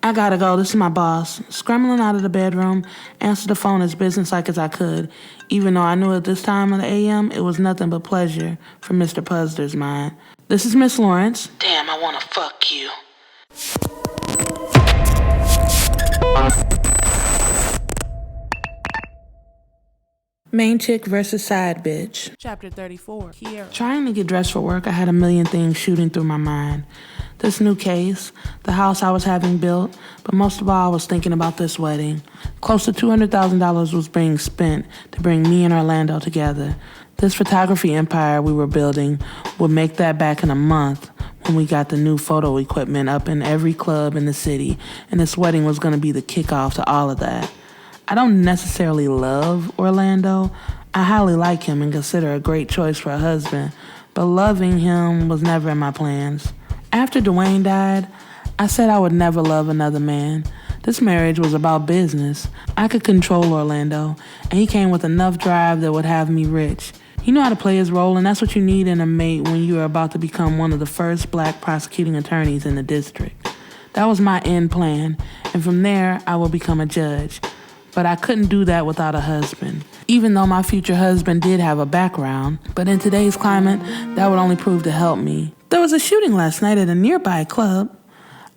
I gotta go. This is my boss. Scrambling out of the bedroom, answered the phone as businesslike as I could, even though I knew at this time of the AM it was nothing but pleasure from Mr. Puzder's mind. This is Miss Lawrence. Damn, I wanna fuck you. Main chick versus side bitch. Chapter 34. Kiera. Trying to get dressed for work, I had a million things shooting through my mind. This new case, the house I was having built, but most of all, I was thinking about this wedding. Close to $200,000 was being spent to bring me and Orlando together. This photography empire we were building would make that back in a month when we got the new photo equipment up in every club in the city, and this wedding was going to be the kickoff to all of that. I don't necessarily love Orlando. I highly like him and consider a great choice for a husband, but loving him was never in my plans. After Dwayne died, I said I would never love another man. This marriage was about business. I could control Orlando, and he came with enough drive that would have me rich. He knew how to play his role, and that's what you need in a mate when you are about to become one of the first black prosecuting attorneys in the district. That was my end plan, and from there, I would become a judge. But I couldn't do that without a husband. Even though my future husband did have a background, but in today's climate, that would only prove to help me. There was a shooting last night at a nearby club.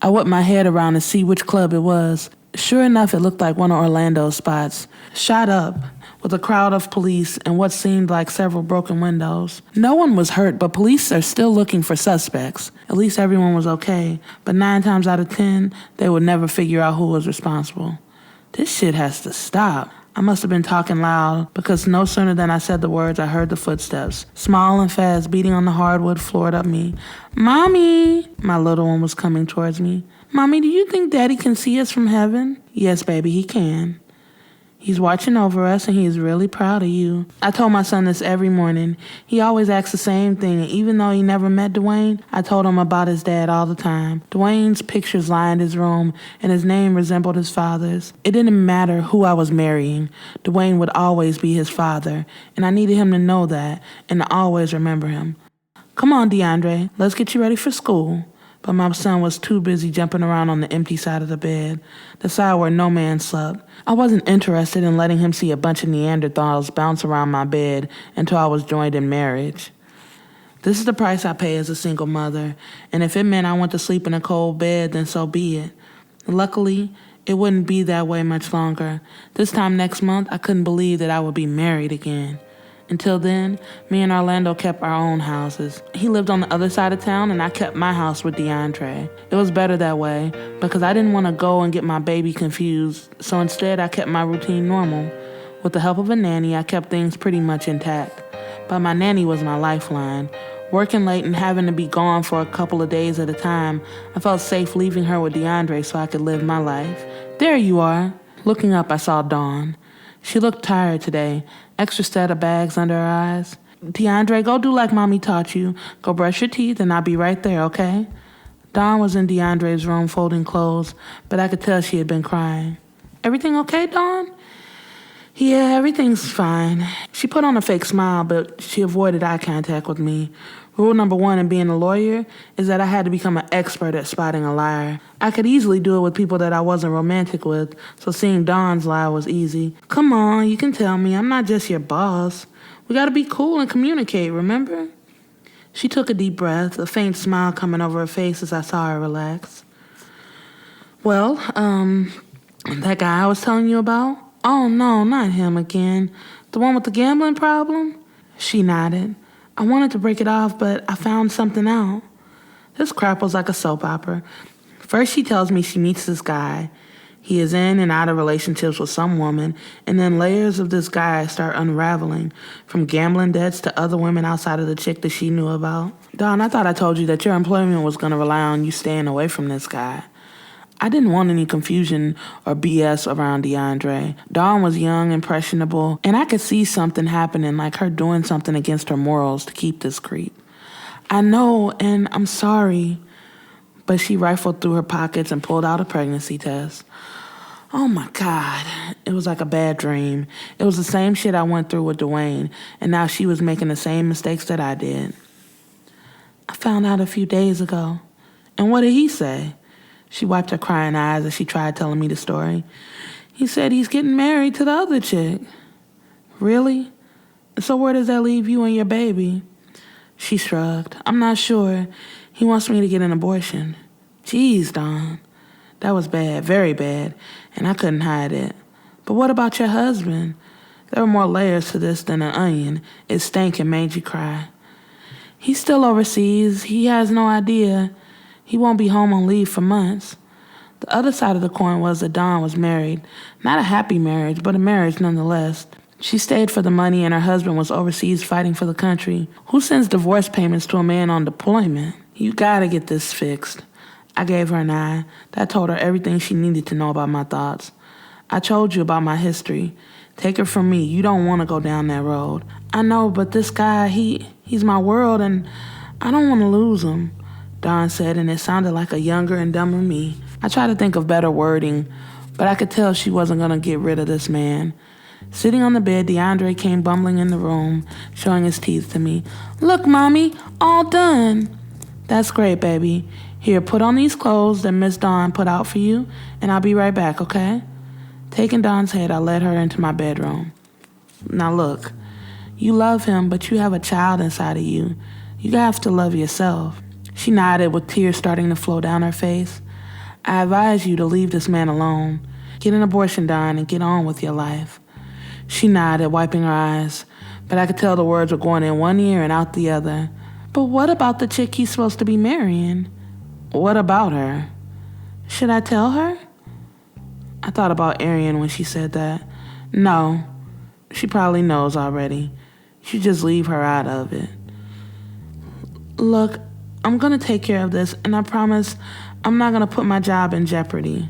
I whipped my head around to see which club it was. Sure enough, it looked like one of Orlando's spots. Shot up, with a crowd of police and what seemed like several broken windows. No one was hurt, but police are still looking for suspects. At least everyone was okay, but 9 times out of 10, they would never figure out who was responsible. This shit has to stop. I must have been talking loud because no sooner than I said the words, I heard the footsteps, small and fast, beating on the hardwood floor of me. Mommy! My little one was coming towards me. Mommy, do you think Daddy can see us from heaven? Yes, baby, he can. He's watching over us, and he's really proud of you. I told my son this every morning. He always asks the same thing, and even though he never met Dwayne, I told him about his dad all the time. Dwayne's pictures lined his room, and his name resembled his father's. It didn't matter who I was marrying. Dwayne would always be his father, and I needed him to know that and to always remember him. Come on, DeAndre, let's get you ready for school. But my son was too busy jumping around on the empty side of the bed, the side where no man slept. I wasn't interested in letting him see a bunch of Neanderthals bounce around my bed until I was joined in marriage. This is the price I pay as a single mother, and if it meant I went to sleep in a cold bed, then so be it. Luckily, it wouldn't be that way much longer. This time next month, I couldn't believe that I would be married again. Until then, me and Orlando kept our own houses. He lived on the other side of town, and I kept my house with DeAndre. It was better that way, because I didn't want to go and get my baby confused, so instead I kept my routine normal. With the help of a nanny, I kept things pretty much intact. But my nanny was my lifeline. Working late and having to be gone for a couple of days at a time, I felt safe leaving her with DeAndre so I could live my life. There you are. Looking up, I saw Dawn. She looked tired today, extra set of bags under her eyes. DeAndre, go do like Mommy taught you. Go brush your teeth and I'll be right there, okay? Dawn was in DeAndre's room folding clothes, but I could tell she had been crying. Everything okay, Dawn? Yeah, everything's fine. She put on a fake smile, but she avoided eye contact with me. Rule number 1 in being a lawyer is that I had to become an expert at spotting a liar. I could easily do it with people that I wasn't romantic with, so seeing Dawn's lie was easy. Come on, you can tell me. I'm not just your boss. We gotta be cool and communicate, remember? She took a deep breath, a faint smile coming over her face as I saw her relax. Well, that guy I was telling you about? Oh, no, not him again. The one with the gambling problem? She nodded. I wanted to break it off, but I found something out. This crap was like a soap opera. First she tells me she meets this guy. He is in and out of relationships with some woman, and then layers of this guy start unraveling, from gambling debts to other women outside of the chick that she knew about. Dawn, I thought I told you that your employment was going to rely on you staying away from this guy. I didn't want any confusion or BS around DeAndre. Dawn was young, impressionable, and I could see something happening, like her doing something against her morals to keep this creep. I know, and I'm sorry, but she rifled through her pockets and pulled out a pregnancy test. Oh my God, it was like a bad dream. It was the same shit I went through with Dwayne, and now she was making the same mistakes that I did. I found out a few days ago. And what did he say? She wiped her crying eyes as she tried telling me the story. He said he's getting married to the other chick. Really? So where does that leave you and your baby? She shrugged. I'm not sure. He wants me to get an abortion. Jeez, Dawn. That was bad, very bad, and I couldn't hide it. But what about your husband? There were more layers to this than an onion. It stank and made you cry. He's still overseas. He has no idea. He won't be home on leave for months. The other side of the coin was that Dawn was married. Not a happy marriage, but a marriage nonetheless. She stayed for the money and her husband was overseas fighting for the country. Who sends divorce payments to a man on deployment? You gotta get this fixed. I gave her an eye. That told her everything she needed to know about my thoughts. I told you about my history. Take it from me, you don't want to go down that road. I know, but this guy, he's my world and I don't want to lose him, Dawn said, and it sounded like a younger and dumber me. I tried to think of better wording, but I could tell she wasn't going to get rid of this man. Sitting on the bed, DeAndre came bumbling in the room, showing his teeth to me. Look, Mommy, all done. That's great, baby. Here, put on these clothes that Miss Dawn put out for you, and I'll be right back, okay? Taking Dawn's head, I led her into my bedroom. Now look, you love him, but you have a child inside of you. You have to love yourself. She nodded with tears starting to flow down her face. I advise you to leave this man alone. Get an abortion, Dawn, and get on with your life. She nodded, wiping her eyes, but I could tell the words were going in one ear and out the other. But what about the chick he's supposed to be marrying? What about her? Should I tell her? I thought about Arian when she said that. No, she probably knows already. You should just leave her out of it. Look, I'm going to take care of this, and I promise I'm not going to put my job in jeopardy,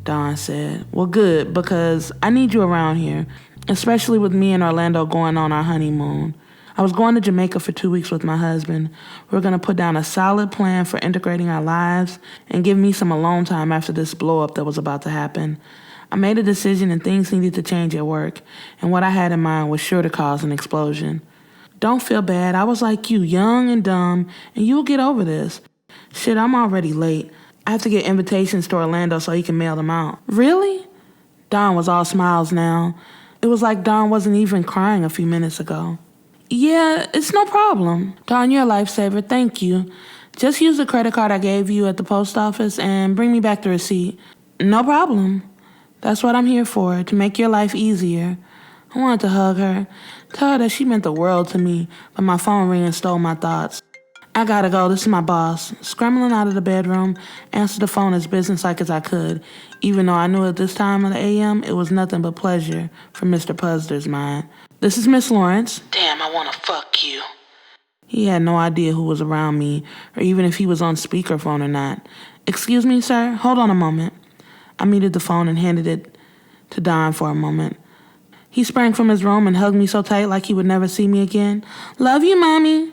Dawn said. Well, good, because I need you around here, especially with me and Orlando going on our honeymoon. I was going to Jamaica for 2 weeks with my husband. We were going to put down a solid plan for integrating our lives and give me some alone time after this blow-up that was about to happen. I made a decision and things needed to change at work, and what I had in mind was sure to cause an explosion. Don't feel bad. I was like you, young and dumb, and you'll get over this. Shit, I'm already late. I have to get invitations to Orlando so he can mail them out. Really? Dawn was all smiles now. It was like Dawn wasn't even crying a few minutes ago. Yeah, it's no problem. Dawn, you're a lifesaver. Thank you. Just use the credit card I gave you at the post office and bring me back the receipt. No problem. That's what I'm here for, to make your life easier. I wanted to hug her, tell her that she meant the world to me, but my phone rang and stole my thoughts. I gotta go. This is my boss. Scrambling out of the bedroom, answered the phone as businesslike as I could, even though I knew at this time of the AM it was nothing but pleasure from Mr. Puzder's mind. This is Miss Lawrence. Damn, I wanna fuck you. He had no idea who was around me, or even if he was on speakerphone or not. Excuse me, sir? Hold on a moment. I muted the phone and handed it to Don for a moment. He sprang from his room and hugged me so tight like he would never see me again. Love you, Mommy.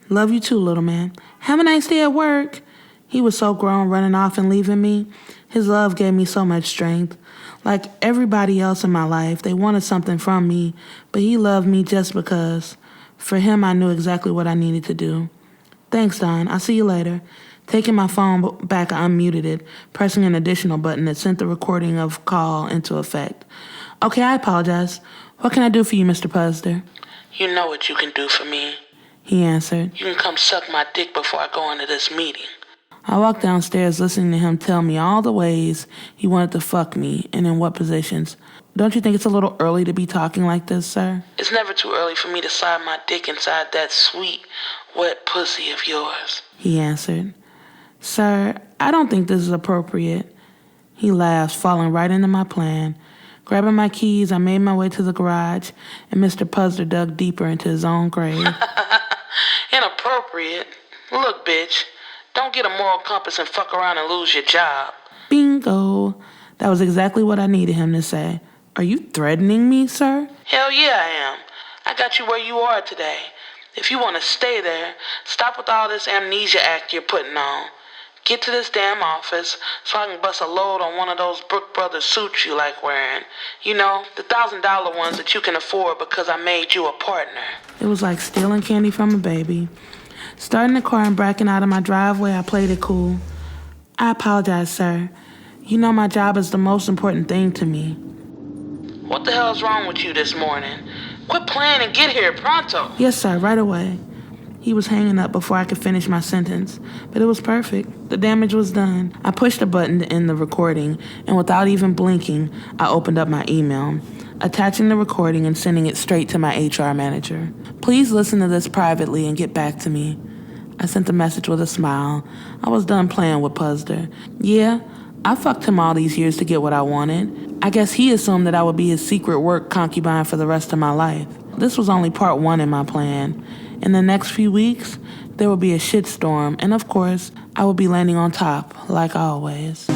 Love you too, little man. Have a nice day at work. He was so grown, running off and leaving me. His love gave me so much strength. Like everybody else in my life, they wanted something from me, but he loved me just because. For him, I knew exactly what I needed to do. Thanks, Don. I'll see you later. Taking my phone back, I unmuted it, pressing an additional button that sent the recording of call into effect. Okay, I apologize. What can I do for you, Mr. Puzder? You know what you can do for me, he answered. You can come suck my dick before I go into this meeting. I walked downstairs listening to him tell me all the ways he wanted to fuck me and in what positions. Don't you think it's a little early to be talking like this, sir? It's never too early for me to slide my dick inside that sweet, wet pussy of yours, he answered. Sir, I don't think this is appropriate. He laughed, falling right into my plan. Grabbing my keys, I made my way to the garage, and Mr. Puzder dug deeper into his own grave. Inappropriate? Look, bitch, don't get a moral compass and fuck around and lose your job. Bingo. That was exactly what I needed him to say. Are you threatening me, sir? Hell yeah, I am. I got you where you are today. If you want to stay there, stop with all this amnesia act you're putting on. Get to this damn office so I can bust a load on one of those Brook Brothers suits you like wearing. You know, the $1,000 ones that you can afford because I made you a partner. It was like stealing candy from a baby. Starting the car and backing out of my driveway, I played it cool. I apologize, sir. You know my job is the most important thing to me. What the hell's wrong with you this morning? Quit playing and get here pronto. Yes, sir, right away. He was hanging up before I could finish my sentence, but it was perfect. The damage was done. I pushed a button to end the recording, and without even blinking, I opened up my email, attaching the recording and sending it straight to my HR manager. Please listen to this privately and get back to me. I sent the message with a smile. I was done playing with Puzder. Yeah, I fucked him all these years to get what I wanted. I guess he assumed that I would be his secret work concubine for the rest of my life. This was only part one in my plan. In the next few weeks, there would be a shitstorm, and of course, I would be landing on top, like always.